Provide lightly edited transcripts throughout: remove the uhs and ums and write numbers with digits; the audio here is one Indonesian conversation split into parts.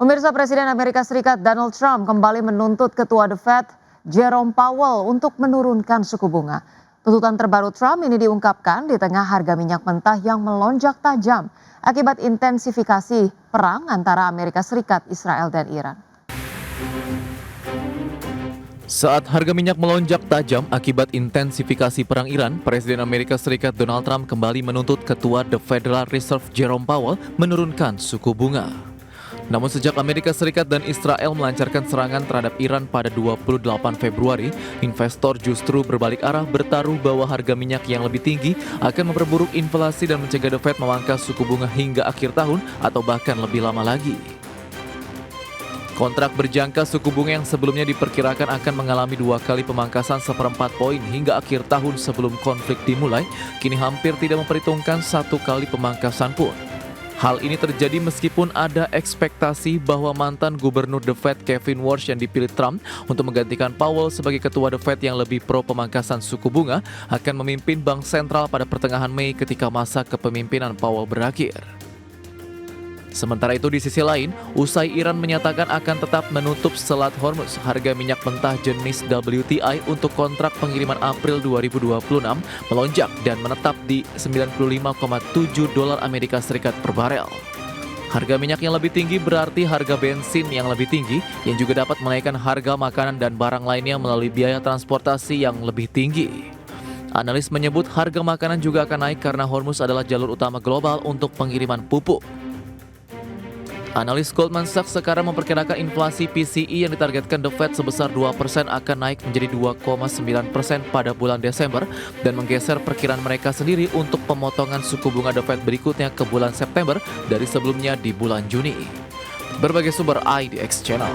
Pemirsa, Presiden Amerika Serikat Donald Trump kembali menuntut Ketua The Fed Jerome Powell untuk menurunkan suku bunga. Tuntutan terbaru Trump ini diungkapkan di tengah harga minyak mentah yang melonjak tajam akibat intensifikasi perang antara Amerika Serikat, Israel, dan Iran. Saat harga minyak melonjak tajam akibat intensifikasi perang Iran, Presiden Amerika Serikat Donald Trump kembali menuntut Ketua The Federal Reserve Jerome Powell menurunkan suku bunga. Namun sejak Amerika Serikat dan Israel melancarkan serangan terhadap Iran pada 28 Februari, investor justru berbalik arah bertaruh bahwa harga minyak yang lebih tinggi akan memperburuk inflasi dan mencegah The Fed memangkas suku bunga hingga akhir tahun atau bahkan lebih lama lagi. Kontrak berjangka suku bunga yang sebelumnya diperkirakan akan mengalami 2 kali pemangkasan 1/4 poin hingga akhir tahun sebelum konflik dimulai, kini hampir tidak memperhitungkan 1 kali pemangkasan pun. Hal ini terjadi meskipun ada ekspektasi bahwa mantan gubernur The Fed Kevin Warsh yang dipilih Trump untuk menggantikan Powell sebagai ketua The Fed yang lebih pro pemangkasan suku bunga akan memimpin bank sentral pada pertengahan Mei ketika masa kepemimpinan Powell berakhir. Sementara itu di sisi lain, usai Iran menyatakan akan tetap menutup Selat Hormuz, harga minyak mentah jenis WTI untuk kontrak pengiriman April 2026 melonjak dan menetap di $95,7 Amerika Serikat per barel. Harga minyak yang lebih tinggi berarti harga bensin yang lebih tinggi yang juga dapat menaikkan harga makanan dan barang lainnya melalui biaya transportasi yang lebih tinggi. Analis menyebut harga makanan juga akan naik karena Hormuz adalah jalur utama global untuk pengiriman pupuk. Analis Goldman Sachs sekarang memperkirakan inflasi PCE yang ditargetkan The Fed sebesar 2% akan naik menjadi 2,9% pada bulan Desember dan menggeser perkiraan mereka sendiri untuk pemotongan suku bunga The Fed berikutnya ke bulan September dari sebelumnya di bulan Juni. Berbagai sumber IDX Channel.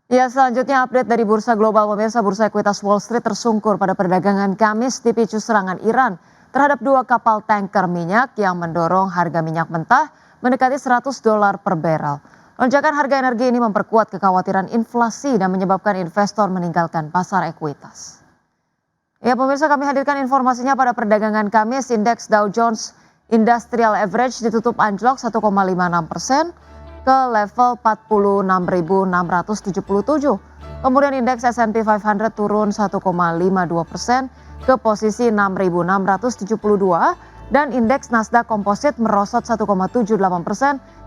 Ya, selanjutnya update dari Bursa Global. Pemirsa, Bursa Ekuitas Wall Street tersungkur pada perdagangan Kamis dipicu serangan Iran terhadap 2 kapal tanker minyak yang mendorong harga minyak mentah mendekati $100 per barel. Lonjakan harga energi ini memperkuat kekhawatiran inflasi dan menyebabkan investor meninggalkan pasar ekuitas. Ya, pemirsa, kami hadirkan informasinya pada perdagangan Kamis. Indeks Dow Jones Industrial Average ditutup anjlok 1,56% ke level 46.677. Kemudian indeks S&P 500 turun 1,52% ke posisi 6.672 dan indeks Nasdaq Composite merosot 1,78%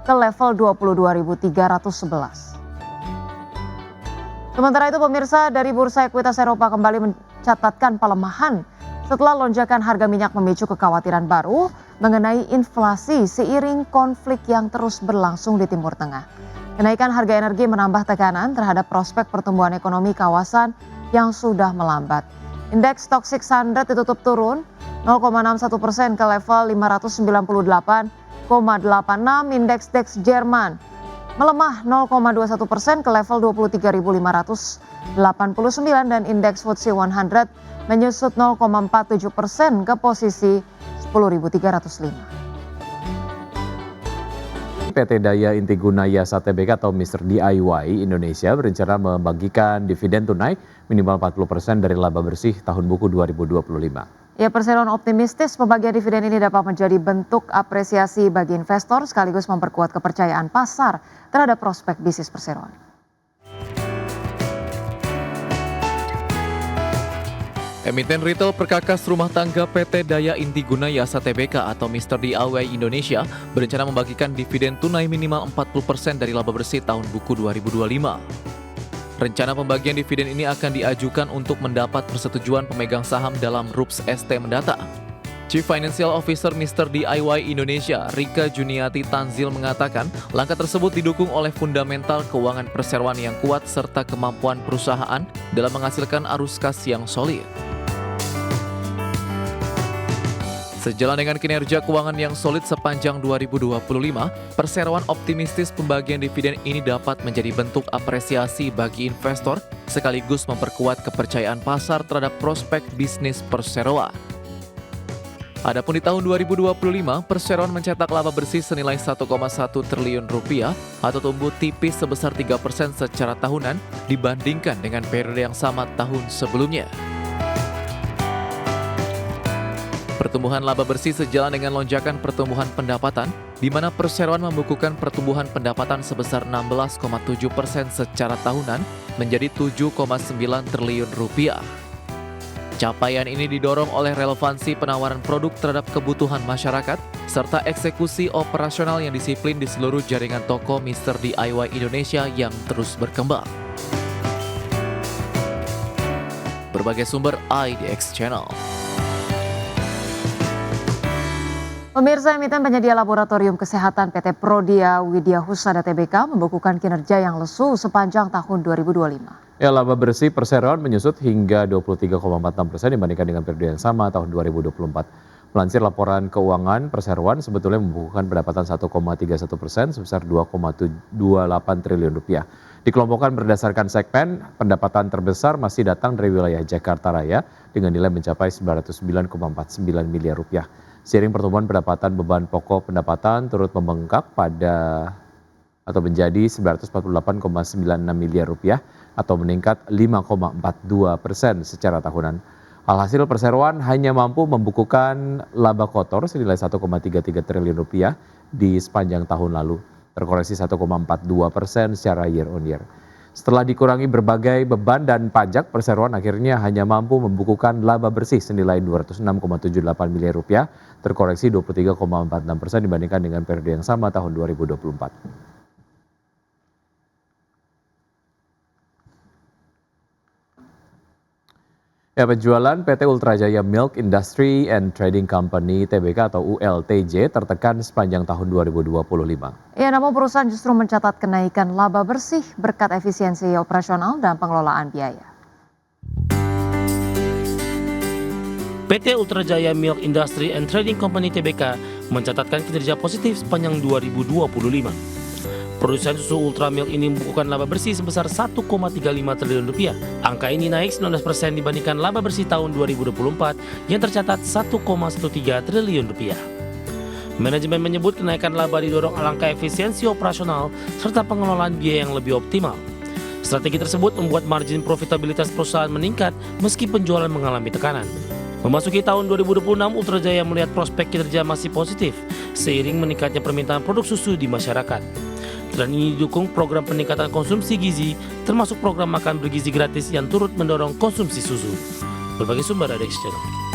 ke level 22.311. Sementara itu pemirsa, dari Bursa Ekuitas Eropa kembali mencatatkan pelemahan setelah lonjakan harga minyak memicu kekhawatiran baru mengenai inflasi seiring konflik yang terus berlangsung di Timur Tengah. Kenaikan harga energi menambah tekanan terhadap prospek pertumbuhan ekonomi kawasan yang sudah melambat. Indeks Stoxx 600 ditutup turun 0,61% ke level 598,86. Indeks DAX Jerman melemah 0,21% ke level 23.589 dan indeks FTSE 100 menyusut 0,47% ke posisi 10.305. PT Daya Intiguna Yasa Tbk atau Mr. DIY Indonesia berencana membagikan dividen tunai minimal 40% dari laba bersih tahun buku 2025. Ya, Perseroan optimistis pembagian dividen ini dapat menjadi bentuk apresiasi bagi investor sekaligus memperkuat kepercayaan pasar terhadap prospek bisnis Perseroan. Emiten retail perkakas rumah tangga PT Daya Intiguna Yasa Tbk atau Mr. DIY Indonesia berencana membagikan dividen tunai minimal 40% dari laba bersih tahun buku 2025. Rencana pembagian dividen ini akan diajukan untuk mendapat persetujuan pemegang saham dalam RUPS ST mendatang. Chief Financial Officer Mr. DIY Indonesia, Rika Juniati Tanzil mengatakan langkah tersebut didukung oleh fundamental keuangan perseroan yang kuat serta kemampuan perusahaan dalam menghasilkan arus kas yang solid. Sejalan dengan kinerja keuangan yang solid sepanjang 2025, Perseroan optimistis pembagian dividen ini dapat menjadi bentuk apresiasi bagi investor sekaligus memperkuat kepercayaan pasar terhadap prospek bisnis Perseroan. Adapun di tahun 2025, Perseroan mencetak laba bersih senilai 1,1 triliun rupiah atau tumbuh tipis sebesar 3% secara tahunan dibandingkan dengan periode yang sama tahun sebelumnya. Pertumbuhan laba bersih sejalan dengan lonjakan pertumbuhan pendapatan, di mana perseroan membukukan pertumbuhan pendapatan sebesar 16,7% secara tahunan menjadi 7,9 triliun rupiah. Capaian ini didorong oleh relevansi penawaran produk terhadap kebutuhan masyarakat, serta eksekusi operasional yang disiplin di seluruh jaringan toko Mr. DIY Indonesia yang terus berkembang. Berbagai sumber IDX Channel. Pemirsa, emiten penyedia laboratorium kesehatan PT Prodia Widya Husada Tbk membukukan kinerja yang lesu sepanjang tahun 2025. Ya, laba bersih perseroan menyusut hingga 23,46% dibandingkan dengan periode yang sama tahun 2024. Melansir laporan keuangan, perseroan sebetulnya membukukan pendapatan 1,31% sebesar 2,28 triliun rupiah. Dikelompokkan berdasarkan segmen, pendapatan terbesar masih datang dari wilayah Jakarta Raya dengan nilai mencapai 909,49 miliar rupiah. Seiring pertumbuhan pendapatan, beban pokok pendapatan turut membengkak atau menjadi 948,96 miliar rupiah atau meningkat 5,42% secara tahunan. Alhasil perseroan hanya mampu membukukan laba kotor senilai 1,33 triliun rupiah di sepanjang tahun lalu, terkoreksi 1,42% secara year on year. Setelah dikurangi berbagai beban dan pajak, perseroan akhirnya hanya mampu membukukan laba bersih senilai 206,78 miliar rupiah, terkoreksi 23,46% dibandingkan dengan periode yang sama tahun 2024. Ya, penjualan PT Ultrajaya Milk Industry and Trading Company Tbk atau ULTJ tertekan sepanjang tahun 2025. Ya, namun perusahaan justru mencatat kenaikan laba bersih berkat efisiensi operasional dan pengelolaan biaya. PT Ultrajaya Milk Industry and Trading Company Tbk mencatatkan kinerja positif sepanjang 2025. Produsen susu Ultra Milk ini membukukan laba bersih sebesar 1,35 triliun rupiah. Angka ini naik 19% dibandingkan laba bersih tahun 2024 yang tercatat 1,13 triliun rupiah. Manajemen menyebut kenaikan laba didorong alangkah efisiensi operasional serta pengelolaan biaya yang lebih optimal. Strategi tersebut membuat margin profitabilitas perusahaan meningkat meski penjualan mengalami tekanan. Memasuki tahun 2026, Ultrajaya melihat prospek kinerja masih positif seiring meningkatnya permintaan produk susu di masyarakat. Dan ini didukung program peningkatan konsumsi gizi, termasuk program makan bergizi gratis yang turut mendorong konsumsi susu. Berbagai sumber ada di channel.